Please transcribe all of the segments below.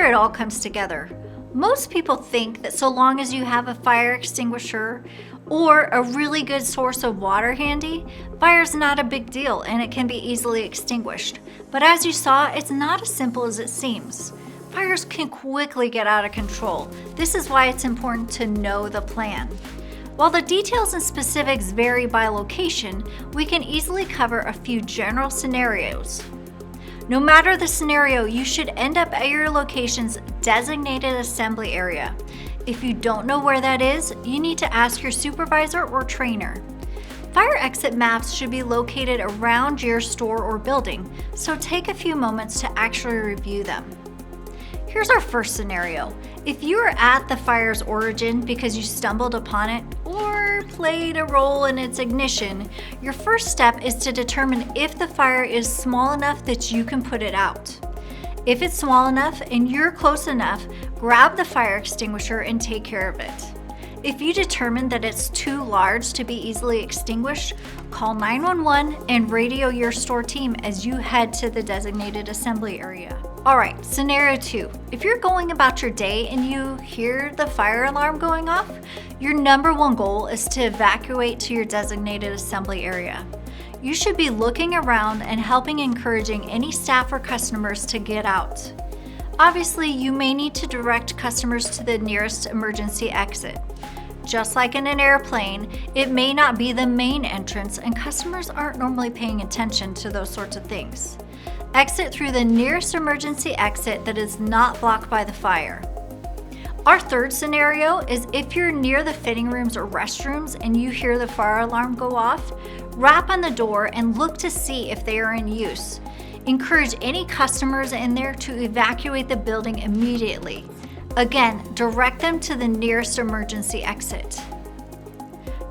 where it all comes together. Most people think that so long as you have a fire extinguisher or a really good source of water handy, fire's not a big deal and it can be easily extinguished. But as you saw, it's not as simple as it seems. Fires can quickly get out of control. This is why it's important to know the plan. While the details and specifics vary by location, we can easily cover a few general scenarios. No matter the scenario, you should end up at your location's designated assembly area. If you don't know where that is, you need to ask your supervisor or trainer. Fire exit maps should be located around your store or building, so take a few moments to actually review them. Here's our first scenario. If you are at the fire's origin because you stumbled upon it or played a role in its ignition, your first step is to determine if the fire is small enough that you can put it out. If it's small enough and you're close enough, grab the fire extinguisher and take care of it. If you determine that it's too large to be easily extinguished, call 911 and radio your store team as you head to the designated assembly area. Alright, scenario 2. If you're going about your day and you hear the fire alarm going off, your number one goal is to evacuate to your designated assembly area. You should be looking around and helping encouraging any staff or customers to get out. Obviously, you may need to direct customers to the nearest emergency exit. Just like in an airplane, it may not be the main entrance and customers aren't normally paying attention to those sorts of things. Exit through the nearest emergency exit that is not blocked by the fire. Our third scenario is if you're near the fitting rooms or restrooms and you hear the fire alarm go off, rap on the door and look to see if they are in use. Encourage any customers in there to evacuate the building immediately. Again, direct them to the nearest emergency exit.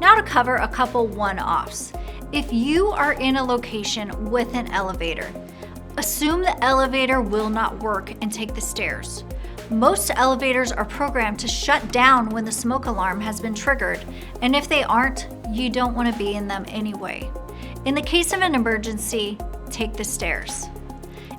Now to cover a couple one-offs. If you are in a location with an elevator, assume the elevator will not work and take the stairs. Most elevators are programmed to shut down when the smoke alarm has been triggered, and if they aren't, you don't want to be in them anyway. In the case of an emergency, take the stairs.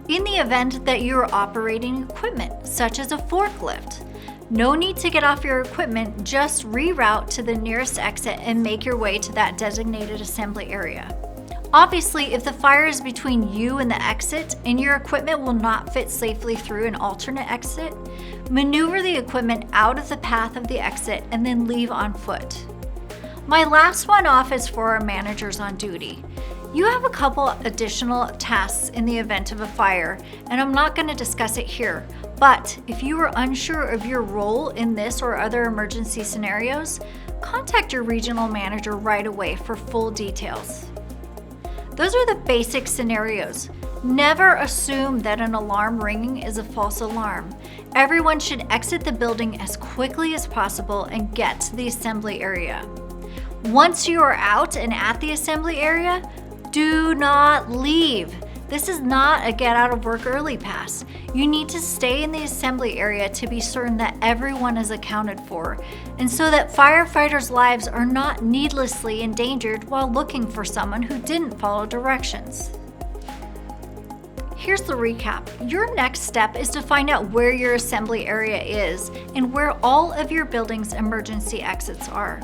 In the event that you are operating equipment, such as a forklift, no need to get off your equipment, just reroute to the nearest exit and make your way to that designated assembly area. Obviously, if the fire is between you and the exit and your equipment will not fit safely through an alternate exit, maneuver the equipment out of the path of the exit and then leave on foot. My last one off is for our managers on duty. You have a couple additional tasks in the event of a fire, and I'm not going to discuss it here, but if you are unsure of your role in this or other emergency scenarios, contact your regional manager right away for full details. Those are the basic scenarios. Never assume that an alarm ringing is a false alarm. Everyone should exit the building as quickly as possible and get to the assembly area. Once you are out and at the assembly area, do not leave. This is not a get out of work early pass. You need to stay in the assembly area to be certain that everyone is accounted for, and so that firefighters' lives are not needlessly endangered while looking for someone who didn't follow directions. Here's the recap. Your next step is to find out where your assembly area is and where all of your building's emergency exits are.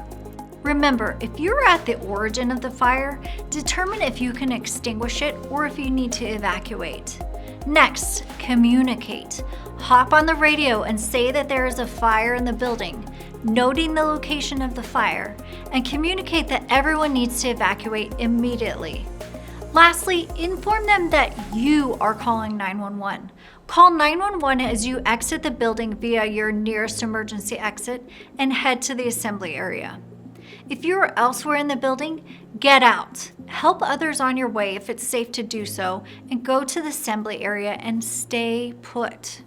Remember, if you're at the origin of the fire, determine if you can extinguish it or if you need to evacuate. Next, communicate. Hop on the radio and say that there is a fire in the building, noting the location of the fire, and communicate that everyone needs to evacuate immediately. Lastly, inform them that you are calling 911. Call 911 as you exit the building via your nearest emergency exit and head to the assembly area. If you are elsewhere in the building, get out. Help others on your way if it's safe to do so, and go to the assembly area and stay put.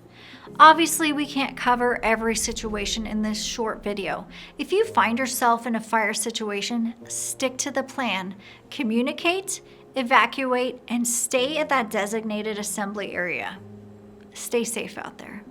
Obviously, we can't cover every situation in this short video. If you find yourself in a fire situation, stick to the plan. Communicate, evacuate, and stay at that designated assembly area. Stay safe out there.